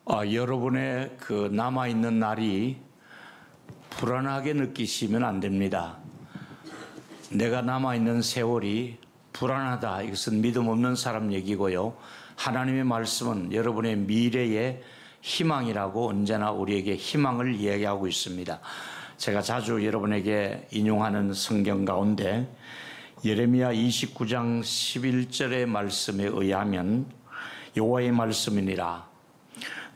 여러분의 그 남아있는 날이 불안하게 느끼시면 안 됩니다. 내가 남아있는 세월이 불안하다. 이것은 믿음 없는 사람 얘기고요. 하나님의 말씀은 여러분의 미래의 희망이라고 언제나 우리에게 희망을 이야기하고 있습니다. 제가 자주 여러분에게 인용하는 성경 가운데 예레미야 29장 11절의 말씀에 의하면 여호와의 말씀이니라.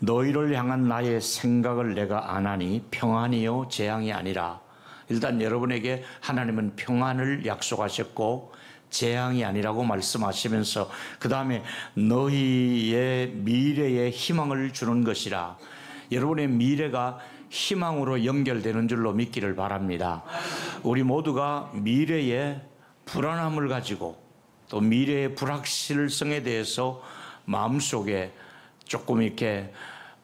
너희를 향한 나의 생각을 내가 아나니 평안이요 재앙이 아니라. 일단 여러분에게 하나님은 평안을 약속하셨고 재앙이 아니라고 말씀하시면서 그 다음에 너희의 미래에 희망을 주는 것이라. 여러분의 미래가 희망으로 연결되는 줄로 믿기를 바랍니다. 우리 모두가 미래에 불안함을 가지고 또 미래의 불확실성에 대해서 마음속에 조금 이렇게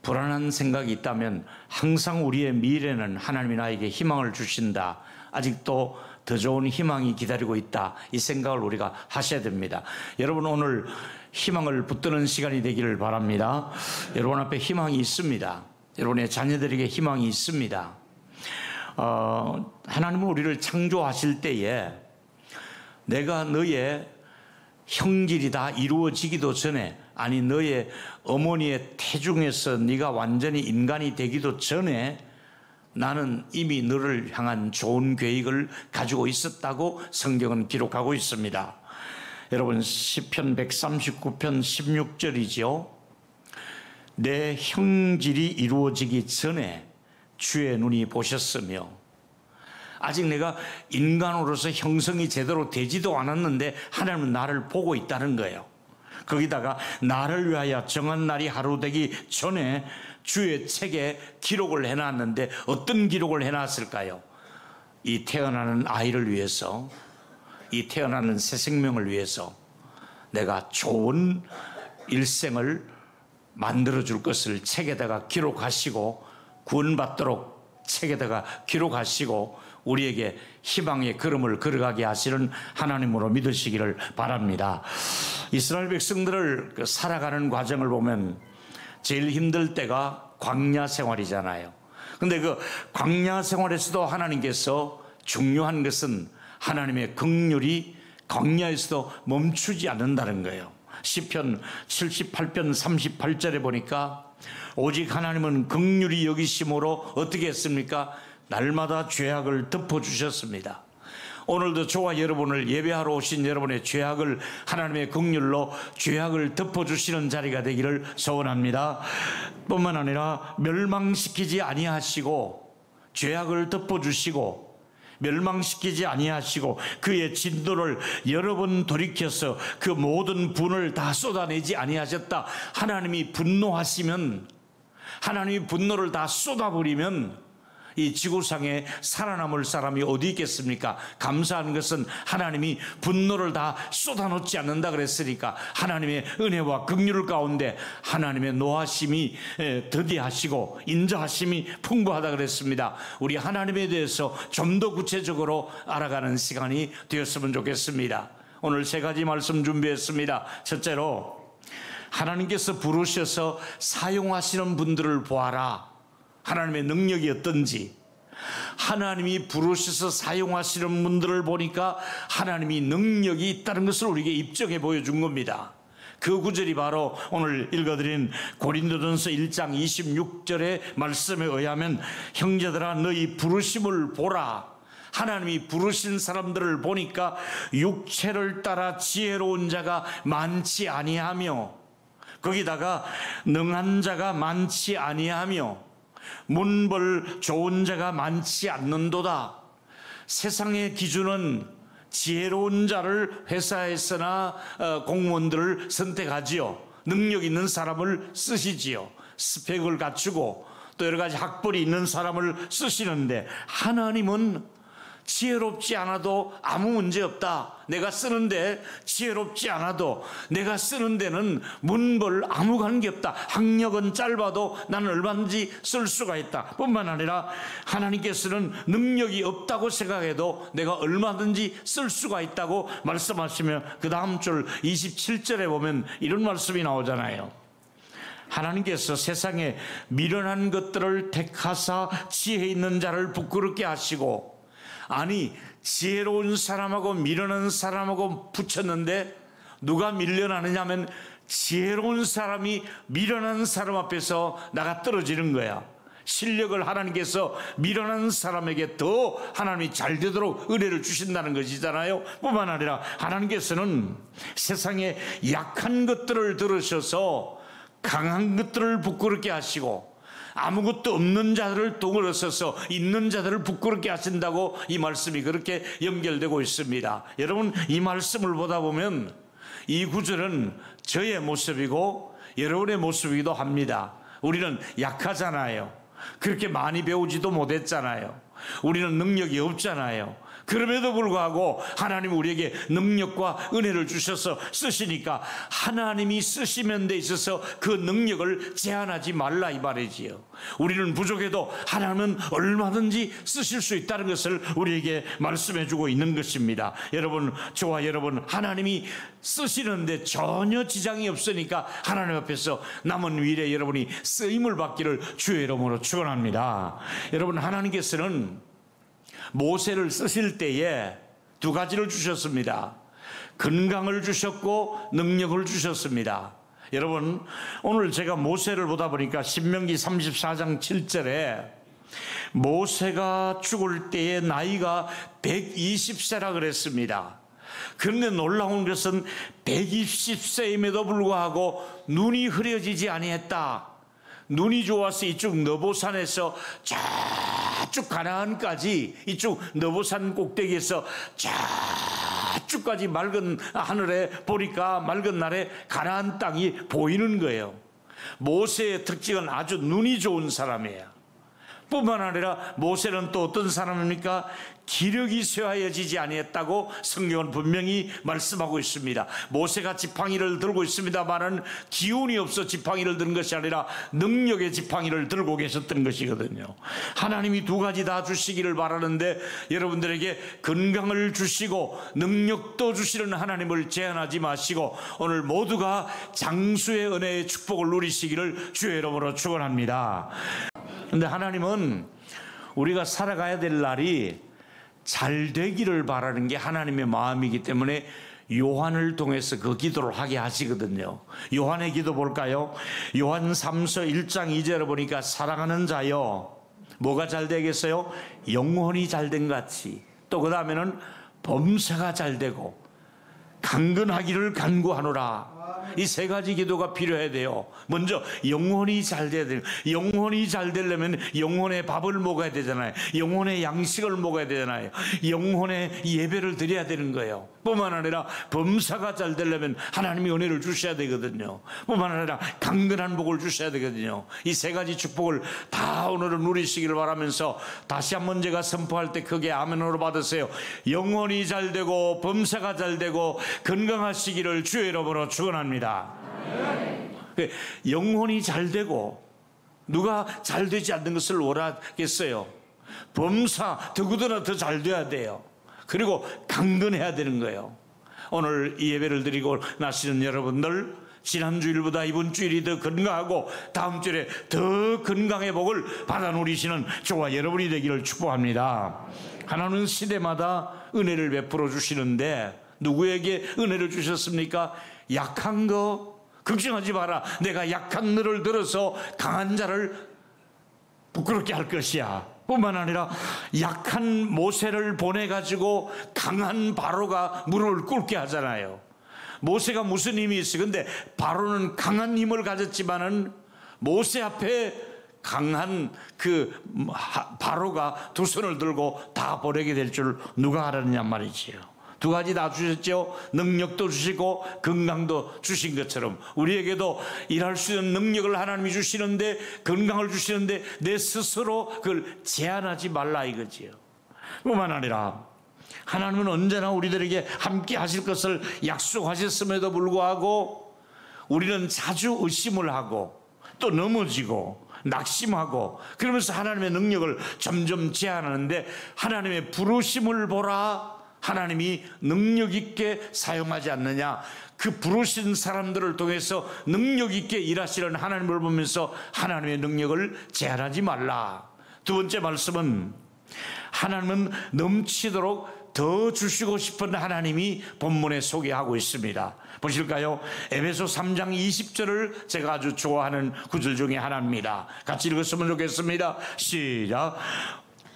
불안한 생각이 있다면 항상 우리의 미래는 하나님이 나에게 희망을 주신다. 아직도 더 좋은 희망이 기다리고 있다. 이 생각을 우리가 하셔야 됩니다. 여러분 오늘 희망을 붙드는 시간이 되기를 바랍니다. 여러분 앞에 희망이 있습니다. 여러분의 자녀들에게 희망이 있습니다. 하나님은 우리를 창조하실 때에 내가 너의 형질이 다 이루어지기도 전에, 아니 너의 어머니의 태중에서 네가 완전히 인간이 되기도 전에 나는 이미 너를 향한 좋은 계획을 가지고 있었다고 성경은 기록하고 있습니다. 여러분 시편 139편 16절이죠. 내 형질이 이루어지기 전에 주의 눈이 보셨으며, 아직 내가 인간으로서 형성이 제대로 되지도 않았는데 하나님은 나를 보고 있다는 거예요. 거기다가 나를 위하여 정한 날이 하루 되기 전에 주의 책에 기록을 해놨는데 어떤 기록을 해놨을까요? 이 태어나는 아이를 위해서, 이 태어나는 새 생명을 위해서 내가 좋은 일생을 만들어줄 것을 책에다가 기록하시고 구원받도록 책에다가 기록하시고 우리에게 희망의 걸음을 걸어가게 하시는 하나님으로 믿으시기를 바랍니다. 이스라엘 백성들을 살아가는 과정을 보면 제일 힘들 때가 광야 생활이잖아요. 근데 그 광야 생활에서도 하나님께서 중요한 것은 하나님의 긍휼이 광야에서도 멈추지 않는다는 거예요. 시편 78편 38절에 보니까 오직 하나님은 긍휼히 여기심으로 어떻게 했습니까? 날마다 죄악을 덮어주셨습니다. 오늘도 저와 여러분을 예배하러 오신 여러분의 죄악을 하나님의 긍휼로 죄악을 덮어주시는 자리가 되기를 소원합니다. 뿐만 아니라 멸망시키지 아니하시고 죄악을 덮어주시고 멸망시키지 아니하시고 그의 진노를 여러 번 돌이켜서 그 모든 분을 다 쏟아내지 아니하셨다. 하나님이 분노하시면, 하나님이 분노를 다 쏟아버리면 이 지구상에 살아남을 사람이 어디 있겠습니까? 감사한 것은 하나님이 분노를 다 쏟아놓지 않는다 그랬으니까 하나님의 은혜와 긍휼 가운데 하나님의 노하심이 더디하시고 인자하심이 풍부하다 그랬습니다. 우리 하나님에 대해서 좀 더 구체적으로 알아가는 시간이 되었으면 좋겠습니다. 오늘 세 가지 말씀 준비했습니다. 첫째로 하나님께서 부르셔서 사용하시는 분들을 보아라. 하나님의 능력이 어떤지, 하나님이 부르셔서 사용하시는 분들을 보니까 하나님이 능력이 있다는 것을 우리에게 입증해 보여준 겁니다. 그 구절이 바로 오늘 읽어드린 고린도전서 1장 26절의 말씀에 의하면 형제들아 너희 부르심을 보라. 하나님이 부르신 사람들을 보니까 육체를 따라 지혜로운 자가 많지 아니하며, 거기다가 능한 자가 많지 아니하며 문벌 좋은 자가 많지 않는도다. 세상의 기준은 지혜로운 자를 회사에서나 공무원들을 선택하지요. 능력 있는 사람을 쓰시지요. 스펙을 갖추고 또 여러 가지 학벌이 있는 사람을 쓰시는데 하나님은 지혜롭지 않아도 아무 문제 없다. 내가 쓰는데 지혜롭지 않아도 내가 쓰는 데는 문벌 아무 관계없다. 학력은 짧아도 나는 얼마든지 쓸 수가 있다. 뿐만 아니라 하나님께서는 능력이 없다고 생각해도 내가 얼마든지 쓸 수가 있다고 말씀하시며 그 다음 줄 27절에 보면 이런 말씀이 나오잖아요. 하나님께서 세상에 미련한 것들을 택하사 지혜 있는 자를 부끄럽게 하시고, 아니 지혜로운 사람하고 미련한 사람하고 붙였는데 누가 밀려나느냐 하면 지혜로운 사람이 미련한 사람 앞에서 나가 떨어지는 거야. 실력을 하나님께서 미련한 사람에게 더 하나님이 잘 되도록 은혜를 주신다는 것이잖아요. 뿐만 아니라 하나님께서는 세상에 약한 것들을 들으셔서 강한 것들을 부끄럽게 하시고, 아무것도 없는 자들을 동을 써서 있는 자들을 부끄럽게 하신다고 이 말씀이 그렇게 연결되고 있습니다. 여러분, 이 말씀을 보다 보면 이 구절은 저의 모습이고 여러분의 모습이기도 합니다. 우리는 약하잖아요. 그렇게 많이 배우지도 못했잖아요. 우리는 능력이 없잖아요. 그럼에도 불구하고 하나님이 우리에게 능력과 은혜를 주셔서 쓰시니까 하나님이 쓰시는 데 있어서 그 능력을 제한하지 말라 이 말이지요. 우리는 부족해도 하나님은 얼마든지 쓰실 수 있다는 것을 우리에게 말씀해 주고 있는 것입니다. 여러분, 저와 여러분, 하나님이 쓰시는데 전혀 지장이 없으니까 하나님 앞에서 남은 미래 여러분이 쓰임을 받기를 주의 이름으로 축원합니다. 여러분, 하나님께서는 모세를 쓰실 때에 두 가지를 주셨습니다. 건강을 주셨고 능력을 주셨습니다. 여러분, 오늘 제가 모세를 보다 보니까 신명기 34장 7절에 모세가 죽을 때의 나이가 120세라 그랬습니다. 그런데 놀라운 것은 120세임에도 불구하고 눈이 흐려지지 아니했다. 눈이 좋아서 이쪽 너보산에서 저쪽 가나안까지, 이쪽 너보산 꼭대기에서 저쪽까지 맑은 하늘에 보니까 맑은 날에 가나안 땅이 보이는 거예요. 모세의 특징은 아주 눈이 좋은 사람이에요. 뿐만 아니라 모세는 또 어떤 사람입니까? 기력이 쇠하여지지 아니했다고 성경은 분명히 말씀하고 있습니다. 모세가 지팡이를 들고 있습니다만은 기운이 없어 지팡이를 든 것이 아니라 능력의 지팡이를 들고 계셨던 것이거든요. 하나님이 두 가지 다 주시기를 바라는데 여러분들에게 건강을 주시고 능력도 주시는 하나님을 제한하지 마시고 오늘 모두가 장수의 은혜의 축복을 누리시기를 주의 이름으로 축원합니다. 그런데 하나님은 우리가 살아가야 될 날이 잘 되기를 바라는 게 하나님의 마음이기 때문에 요한을 통해서 그 기도를 하게 하시거든요. 요한의 기도 볼까요? 요한 3서 1장 2절에 보니까 사랑하는 자여, 뭐가 잘 되겠어요? 영혼이 잘된 같이. 또 그 다음에는 범사가 잘 되고 강건하기를 간구하노라. 이 세 가지 기도가 필요해야 돼요. 먼저 영혼이 잘 돼야 돼요. 영혼이 잘 되려면 영혼의 밥을 먹어야 되잖아요. 영혼의 양식을 먹어야 되잖아요. 영혼의 예배를 드려야 되는 거예요. 뿐만 아니라 범사가 잘 되려면 하나님이 은혜를 주셔야 되거든요. 뿐만 아니라 강건한 복을 주셔야 되거든요. 이 세 가지 축복을 다 오늘은 누리시기를 바라면서 다시 한번 제가 선포할 때 크게 아멘으로 받으세요. 영혼이 잘 되고 범사가 잘 되고 건강하시기를 주의 이름으로 축원합니다. 영혼이 잘 되고, 누가 잘 되지 않는 것을 원하겠어요? 범사 더구나 더 잘 돼야 돼요. 그리고 강건해야 되는 거예요. 오늘 이 예배를 드리고 나시는 여러분들, 지난 주일보다 이번 주일이 더 건강하고 다음 주일에 더 건강의 복을 받아 누리시는 저와 여러분이 되기를 축복합니다. 하나님은 시대마다 은혜를 베풀어 주시는데 누구에게 은혜를 주셨습니까? 약한 거 걱정하지 마라. 내가 약한 너를 들어서 강한 자를 부끄럽게 할 것이야. 뿐만 아니라 약한 모세를 보내가지고 강한 바로가 무릎을 꿇게 하잖아요. 모세가 무슨 힘이 있어? 근데 바로는 강한 힘을 가졌지만은 모세 앞에 강한 그 바로가 두 손을 들고 다 보내게 될 줄 누가 알았느냐 말이지요. 두 가지 다 주셨죠. 능력도 주시고 건강도 주신 것처럼 우리에게도 일할 수 있는 능력을 하나님이 주시는데, 건강을 주시는데 내 스스로 그걸 제한하지 말라 이거지요. 뿐만 아니라 하나님은 언제나 우리들에게 함께 하실 것을 약속하셨음에도 불구하고 우리는 자주 의심을 하고 또 넘어지고 낙심하고 그러면서 하나님의 능력을 점점 제한하는데, 하나님의 부르심을 보라, 하나님이 능력 있게 사용하지 않느냐, 그 부르신 사람들을 통해서 능력 있게 일하시는 하나님을 보면서 하나님의 능력을 제한하지 말라. 두 번째 말씀은 하나님은 넘치도록 더 주시고 싶은 하나님이 본문에 소개하고 있습니다. 보실까요? 에베소 3장 20절을 제가 아주 좋아하는 구절 중에 하나입니다. 같이 읽었으면 좋겠습니다. 시작.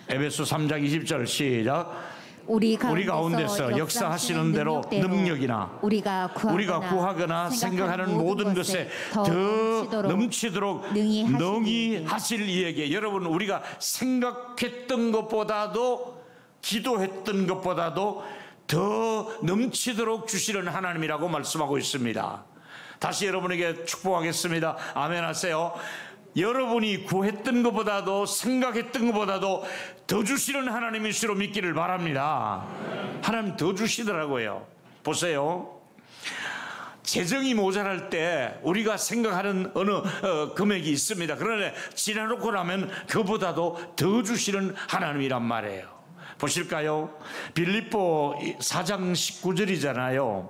에베소 3장 20절 시작. 우리 가운데서 역사하시는 대로 능력이나 우리가 구하거나 생각하는 모든 것에 더 넘치도록 능히 하실 이에게. 여러분, 우리가 생각했던 것보다도 기도했던 것보다도 더 넘치도록 주시는 하나님이라고 말씀하고 있습니다. 다시 여러분에게 축복하겠습니다. 아멘 하세요. 여러분이 구했던 것보다도 생각했던 것보다도 더 주시는 하나님이시로 믿기를 바랍니다. 하나님 더 주시더라고요. 보세요. 재정이 모자랄 때 우리가 생각하는 어느 금액이 있습니다. 그러나 지나놓고 나면 그보다도 더 주시는 하나님이란 말이에요. 보실까요? 빌립보 4장 19절이잖아요.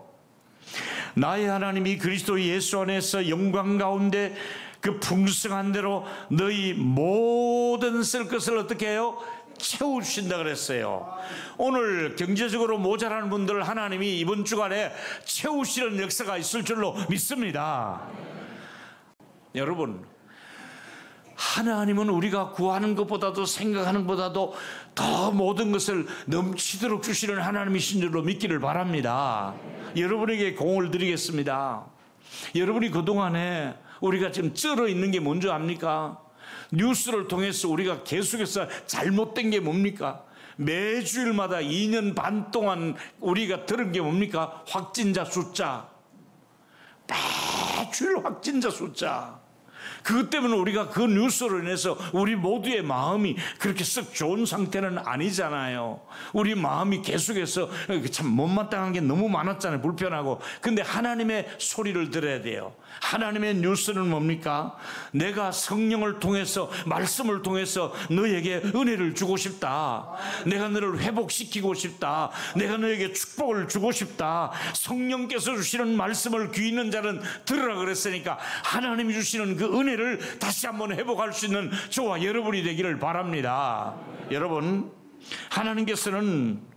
나의 하나님이 그리스도 예수 안에서 영광 가운데 그 풍성한 대로 너희 모든 쓸 것을 어떻게 해요? 채워주신다 그랬어요. 오늘 경제적으로 모자라는 분들 하나님이 이번 주간에 채우시는 역사가 있을 줄로 믿습니다. 여러분, 하나님은 우리가 구하는 것보다도 생각하는 것보다도 더 모든 것을 넘치도록 주시는 하나님이신 줄로 믿기를 바랍니다. 여러분에게 공을 드리겠습니다. 여러분이 그동안에 우리가 지금 쩔어 있는 게 뭔지 압니까? 뉴스를 통해서 우리가 계속해서 잘못된 게 뭡니까? 매주일마다 2년 반 동안 우리가 들은 게 뭡니까? 확진자 숫자. 매주일 확진자 숫자. 그것 때문에 우리가 그 뉴스로 인해서 우리 모두의 마음이 그렇게 썩 좋은 상태는 아니잖아요. 우리 마음이 계속해서 참 못마땅한 게 너무 많았잖아요. 불편하고. 근데 하나님의 소리를 들어야 돼요. 하나님의 뉴스는 뭡니까? 내가 성령을 통해서, 말씀을 통해서 너에게 은혜를 주고 싶다. 내가 너를 회복시키고 싶다. 내가 너에게 축복을 주고 싶다. 성령께서 주시는 말씀을 귀 있는 자는 들으라 그랬으니까 하나님이 주시는 그 은혜를 다시 한번 회복할 수 있는 저와 여러분이 되기를 바랍니다. 여러분, 하나님께서는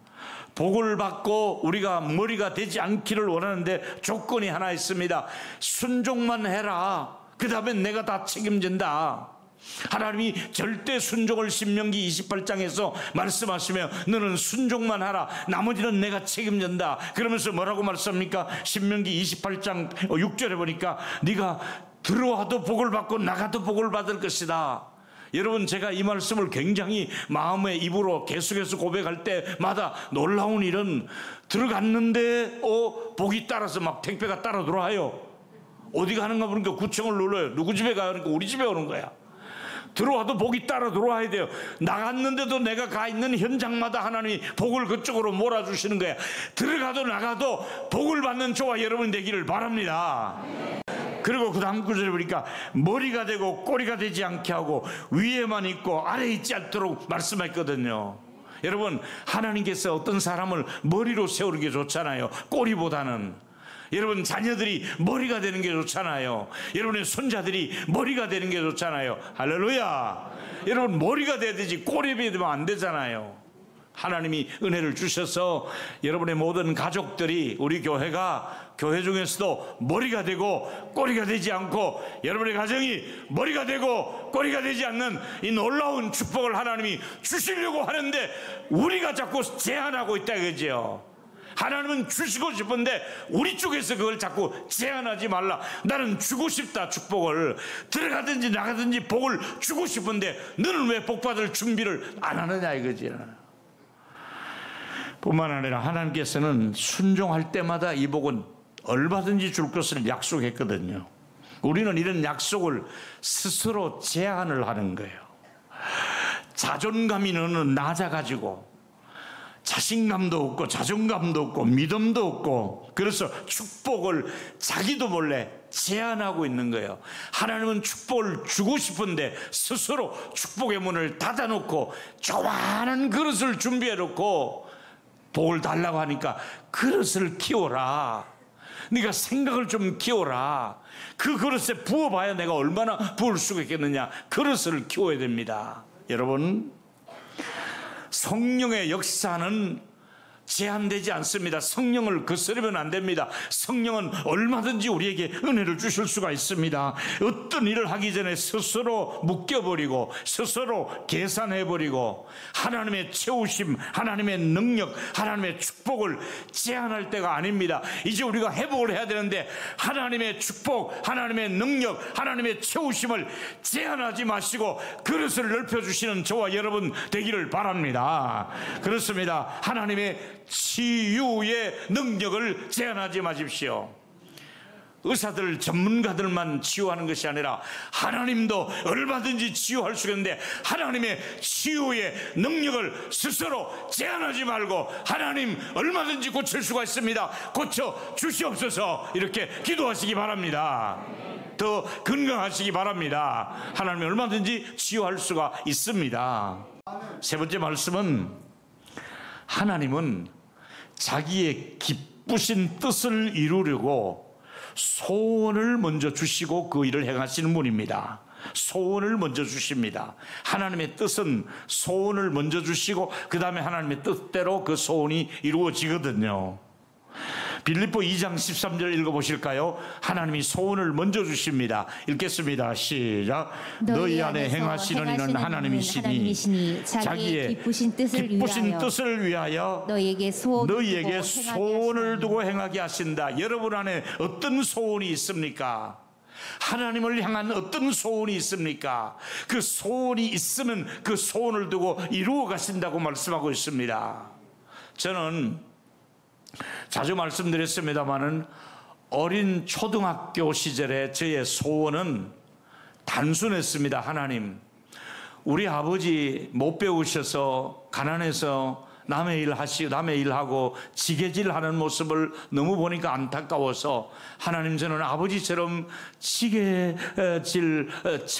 복을 받고 우리가 머리가 되지 않기를 원하는데 조건이 하나 있습니다. 순종만 해라. 그 다음에 내가 다 책임진다. 하나님이 절대 순종을 신명기 28장에서 말씀하시며 너는 순종만 하라. 나머지는 내가 책임진다. 그러면서 뭐라고 말씀합니까? 신명기 28장 6절에 보니까 네가 들어와도 복을 받고 나가도 복을 받을 것이다. 여러분, 제가 이 말씀을 굉장히 마음의 입으로 계속해서 고백할 때마다 놀라운 일은 들어갔는데 복이 따라서 막 택배가 따라 들어와요. 어디 가는가 보니까 구청을 눌러요. 누구 집에 가요? 그러니까 우리 집에 오는 거야. 들어와도 복이 따라 들어와야 돼요. 나갔는데도 내가 가 있는 현장마다 하나님이 복을 그쪽으로 몰아주시는 거야. 들어가도 나가도 복을 받는 저와 여러분 되기를 바랍니다. 그리고 그 다음 구절에 보니까 머리가 되고 꼬리가 되지 않게 하고 위에만 있고 아래에 있지 않도록 말씀했거든요. 여러분, 하나님께서 어떤 사람을 머리로 세우는 게 좋잖아요. 꼬리보다는. 여러분, 자녀들이 머리가 되는 게 좋잖아요. 여러분의 손자들이 머리가 되는 게 좋잖아요. 할렐루야. 여러분, 머리가 돼야 되지 꼬리 되면 안 되잖아요. 하나님이 은혜를 주셔서 여러분의 모든 가족들이, 우리 교회가 교회 중에서도 머리가 되고 꼬리가 되지 않고 여러분의 가정이 머리가 되고 꼬리가 되지 않는 이 놀라운 축복을 하나님이 주시려고 하는데 우리가 자꾸 제한하고 있다 이거죠. 하나님은 주시고 싶은데 우리 쪽에서 그걸 자꾸 제한하지 말라. 나는 주고 싶다. 축복을 들어가든지 나가든지 복을 주고 싶은데 너는 왜 복 받을 준비를 안 하느냐 이거지. 뿐만 아니라 하나님께서는 순종할 때마다 이 복은 얼마든지 줄 것을 약속했거든요. 우리는 이런 약속을 스스로 제한을 하는 거예요. 자존감이 너는 낮아가지고 자신감도 없고 자존감도 없고 믿음도 없고 그래서 축복을 자기도 몰래 제한하고 있는 거예요. 하나님은 축복을 주고 싶은데 스스로 축복의 문을 닫아놓고 조그마한 그릇을 준비해놓고 복을 달라고 하니까 그릇을 키워라. 네가 생각을 좀 키워라. 그 그릇에 부어봐야 내가 얼마나 부을 수가 있겠느냐. 그릇을 키워야 됩니다. 여러분, 성령의 역사는 제한되지 않습니다. 성령을 거스르면 안 됩니다. 성령은 얼마든지 우리에게 은혜를 주실 수가 있습니다. 어떤 일을 하기 전에 스스로 묶여버리고 스스로 계산해버리고 하나님의 채우심, 하나님의 능력, 하나님의 축복을 제한할 때가 아닙니다. 이제 우리가 회복을 해야 되는데 하나님의 축복, 하나님의 능력, 하나님의 채우심을 제한하지 마시고 그릇을 넓혀주시는 저와 여러분 되기를 바랍니다. 그렇습니다. 하나님의 치유의 능력을 제한하지 마십시오. 의사들, 전문가들만 치유하는 것이 아니라 하나님도 얼마든지 치유할 수 있는데 하나님의 치유의 능력을 스스로 제한하지 말고 하나님 얼마든지 고칠 수가 있습니다. 고쳐 주시옵소서. 이렇게 기도하시기 바랍니다. 더 건강하시기 바랍니다. 하나님 얼마든지 치유할 수가 있습니다. 세 번째 말씀은 하나님은 자기의 기쁘신 뜻을 이루려고 소원을 먼저 주시고 그 일을 행하시는 분입니다. 소원을 먼저 주십니다. 하나님의 뜻은 소원을 먼저 주시고 그 다음에 하나님의 뜻대로 그 소원이 이루어지거든요. 빌립보 2장 13절 읽어보실까요? 하나님이 소원을 먼저 주십니다. 읽겠습니다. 시작. 너희 안에 행하시는 이는 하나님이시니 자기의 기쁘신 뜻을 위하여 너희에게 소원을 두고 행하게 하신다. 여러분 안에 어떤 소원이 있습니까? 하나님을 향한 어떤 소원이 있습니까? 그 소원이 있으면 그 소원을 두고 이루어 가신다고 말씀하고 있습니다. 저는 자주 말씀드렸습니다마는 어린 초등학교 시절에 저의 소원은 단순했습니다. 하나님, 우리 아버지 못 배우셔서 가난해서 남의 일하고 지게질하는 모습을 너무 보니까 안타까워서 하나님, 저는 아버지처럼 지게질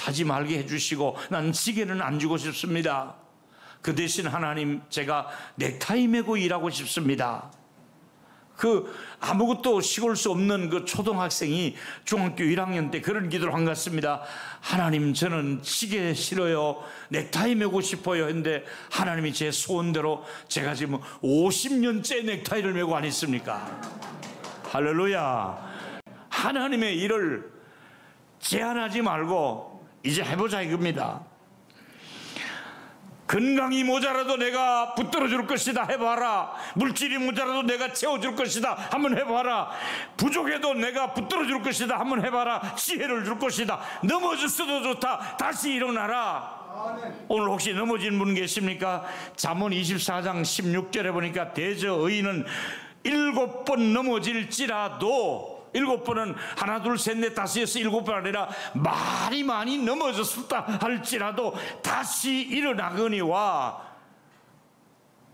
하지 말게 해주시고 난 지게는 안 주고 싶습니다. 그 대신 하나님, 제가 넥타이 메고 일하고 싶습니다. 그 아무것도 시골 수 없는 그 초등학생이 중학교 1학년 때 그런 기도를 한 것 같습니다. 하나님, 저는 시계 싫어요. 넥타이 메고 싶어요. 했는데 하나님이 제 소원대로 제가 지금 50년째 넥타이를 메고 안 있습니까? 할렐루야. 하나님의 일을 제한하지 말고 이제 해보자 이겁니다. 건강이 모자라도 내가 붙들어 줄 것이다. 해봐라. 물질이 모자라도 내가 채워줄 것이다. 한번 해봐라. 부족해도 내가 붙들어 줄 것이다. 한번 해봐라. 지혜를 줄 것이다. 넘어졌어도 좋다. 다시 일어나라. 오늘 혹시 넘어진 분 계십니까? 잠언 24장 16절에 보니까 대저 의인은 7번 넘어질지라도 7번은 하나 둘 셋 넷 다섯 여섯 7번 아니라 많이 넘어졌다 할지라도 다시 일어나거니와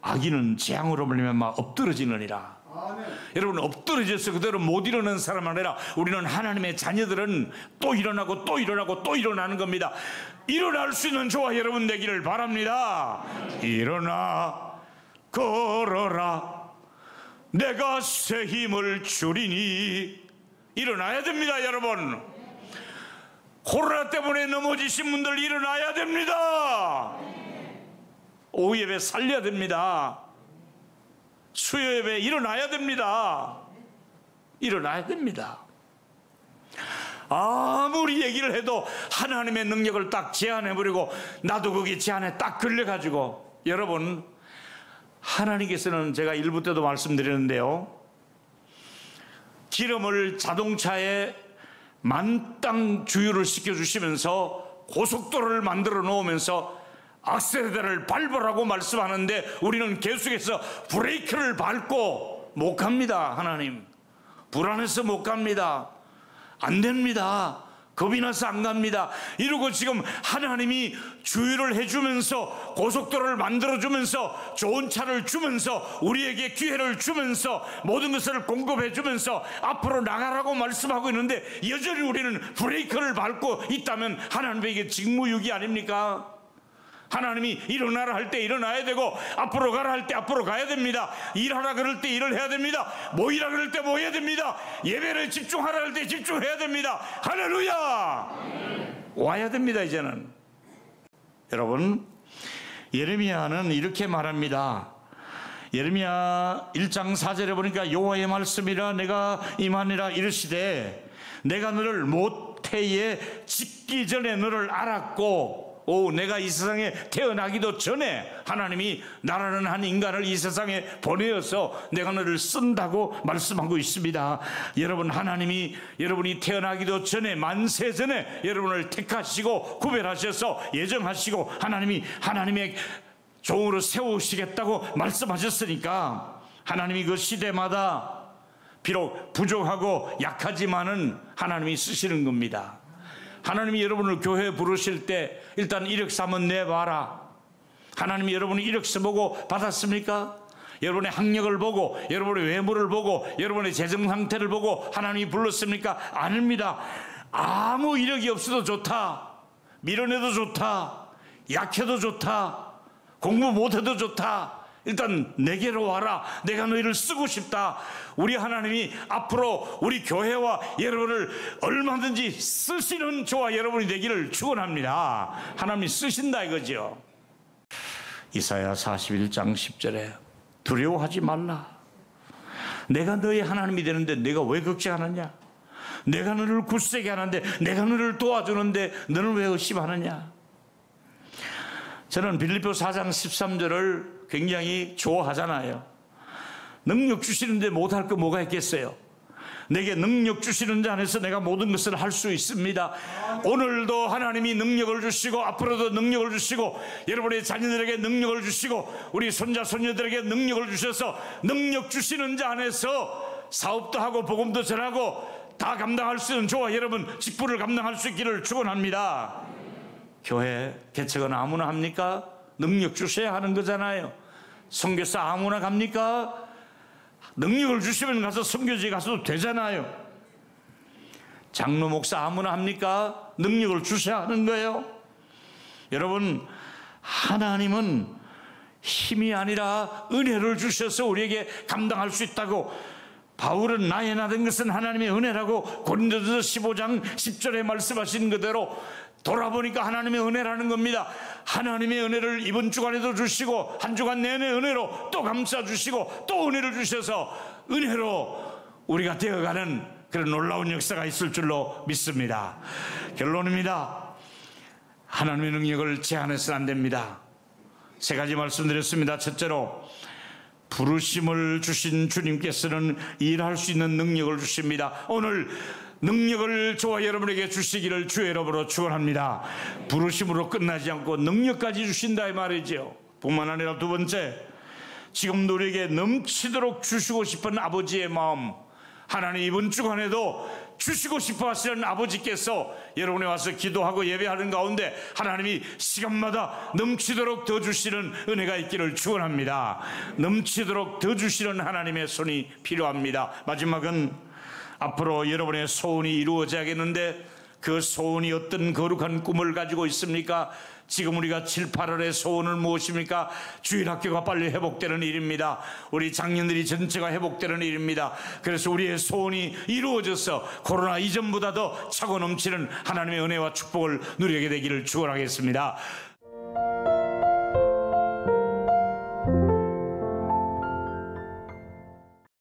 악인은 재앙으로 말미암아 엎드러지느니라. 여러분, 엎드러져서 그대로 못 일어나는 사람 아니라 우리는 하나님의 자녀들은 또 일어나고 또 일어나고 또 일어나는 겁니다. 일어날 수 있는 저와 여러분 되기를 바랍니다. 일어나 걸어라 내가 새 힘을 주리니. 일어나야 됩니다. 여러분, 코로나 때문에 넘어지신 분들 일어나야 됩니다. 오후 예배 살려야 됩니다. 수요 예배 일어나야 됩니다. 일어나야 됩니다. 아무리 얘기를 해도 하나님의 능력을 딱 제한해버리고 나도 거기 제한에 딱 걸려가지고, 여러분, 하나님께서는 제가 일부 때도 말씀드렸는데요, 기름을 자동차에 만땅 주유를 시켜주시면서 고속도로를 만들어 놓으면서 악셀레터를 밟으라고 말씀하는데 우리는 계속해서 브레이크를 밟고 못 갑니다. 하나님, 불안해서 못 갑니다. 안 됩니다. 겁이 나서 안 갑니다. 이러고 지금 하나님이 주유를 해주면서 고속도로를 만들어주면서 좋은 차를 주면서 우리에게 기회를 주면서 모든 것을 공급해주면서 앞으로 나가라고 말씀하고 있는데 여전히 우리는 브레이크를 밟고 있다면 하나님에게 직무유기 아닙니까? 하나님이 일어나라 할 때 일어나야 되고, 앞으로 가라 할 때 앞으로 가야 됩니다. 일하라 그럴 때 일을 해야 됩니다. 모이라 그럴 때 모여야 됩니다. 예배를 집중하라 할 때 집중해야 됩니다. 할렐루야! 와야 됩니다. 이제는. 여러분, 예레미야는 이렇게 말합니다. 예레미야 1장 4절에 보니까 여호와의 말씀이라 내가 임하니라 이르시되 내가 너를 모태에 짓기 전에 너를 알았고, 내가 이 세상에 태어나기도 전에 하나님이 나라는 한 인간을 이 세상에 보내어서 내가 너를 쓴다고 말씀하고 있습니다. 여러분, 하나님이 여러분이 태어나기도 전에, 만세 전에 여러분을 택하시고 구별하셔서 예정하시고 하나님의 종으로 세우시겠다고 말씀하셨으니까, 하나님이 그 시대마다 비록 부족하고 약하지만은 하나님이 쓰시는 겁니다. 하나님이 여러분을 교회에 부르실 때 일단 이력서 한번 내봐라. 하나님이 여러분이 이력서 보고 받았습니까? 여러분의 학력을 보고, 여러분의 외모를 보고, 여러분의 재정 상태를 보고 하나님이 불렀습니까? 아닙니다. 아무 이력이 없어도 좋다, 밀어내도 좋다, 약해도 좋다, 공부 못해도 좋다, 일단 내게로 와라. 내가 너희를 쓰고 싶다. 우리 하나님이 앞으로 우리 교회와 여러분을 얼마든지 쓰시는 저와 여러분이 되기를 축원합니다. 하나님이 쓰신다 이거죠. 이사야 41장 10절에 두려워하지 말라. 내가 너의 하나님이 되는데 내가 왜 걱정하느냐? 내가 너를 굳세게 하는데, 내가 너를 도와주는데 너는 왜 의심하느냐? 저는 빌립보 4장 13절을 굉장히 좋아하잖아요. 능력 주시는데 못할 거 뭐가 있겠어요? 내게 능력 주시는 자 안에서 내가 모든 것을 할 수 있습니다. 오늘도 하나님이 능력을 주시고, 앞으로도 능력을 주시고, 여러분의 자녀들에게 능력을 주시고, 우리 손자 손녀들에게 능력을 주셔서 능력 주시는 자 안에서 사업도 하고 복음도 전하고 다 감당할 수 있는 저와 여러분 직분을 감당할 수 있기를 축원합니다. 교회 개척은 아무나 합니까? 능력 주셔야 하는 거잖아요. 선교사 아무나 갑니까? 능력을 주시면 가서 선교지에 가서도 되잖아요. 장로 목사 아무나 합니까? 능력을 주셔야 하는 거예요. 여러분, 하나님은 힘이 아니라 은혜를 주셔서 우리에게 감당할 수 있다고, 바울은 나의 나된 것은 하나님의 은혜라고 고린도전서 15장 10절에 말씀하신 그대로 돌아보니까 하나님의 은혜라는 겁니다. 하나님의 은혜를 이번 주간에도 주시고 한 주간 내내 은혜로 또 감싸주시고 또 은혜를 주셔서 은혜로 우리가 되어가는 그런 놀라운 역사가 있을 줄로 믿습니다. 결론입니다. 하나님의 능력을 제한해서는 안 됩니다. 세 가지 말씀드렸습니다. 첫째로, 부르심을 주신 주님께서는 일할 수 있는 능력을 주십니다. 오늘 능력을 저와 여러분에게 주시기를 주의 이름으로 축원합니다. 부르심으로 끝나지 않고 능력까지 주신다 이 말이죠. 뿐만 아니라 두 번째, 지금도 우리에게 넘치도록 주시고 싶은 아버지의 마음, 하나님 이번 주간에도 주시고 싶어 하시는 아버지께서 여러분에 와서 기도하고 예배하는 가운데 하나님이 시간마다 넘치도록 더 주시는 은혜가 있기를 축원합니다. 넘치도록 더 주시는 하나님의 손이 필요합니다. 마지막은, 앞으로 여러분의 소원이 이루어져야겠는데 그 소원이 어떤 거룩한 꿈을 가지고 있습니까? 지금 우리가 7, 8월의 소원은 무엇입니까? 주일학교가 빨리 회복되는 일입니다. 우리 장년들이 전체가 회복되는 일입니다. 그래서 우리의 소원이 이루어져서 코로나 이전보다 더 차고 넘치는 하나님의 은혜와 축복을 누리게 되기를 축원하겠습니다.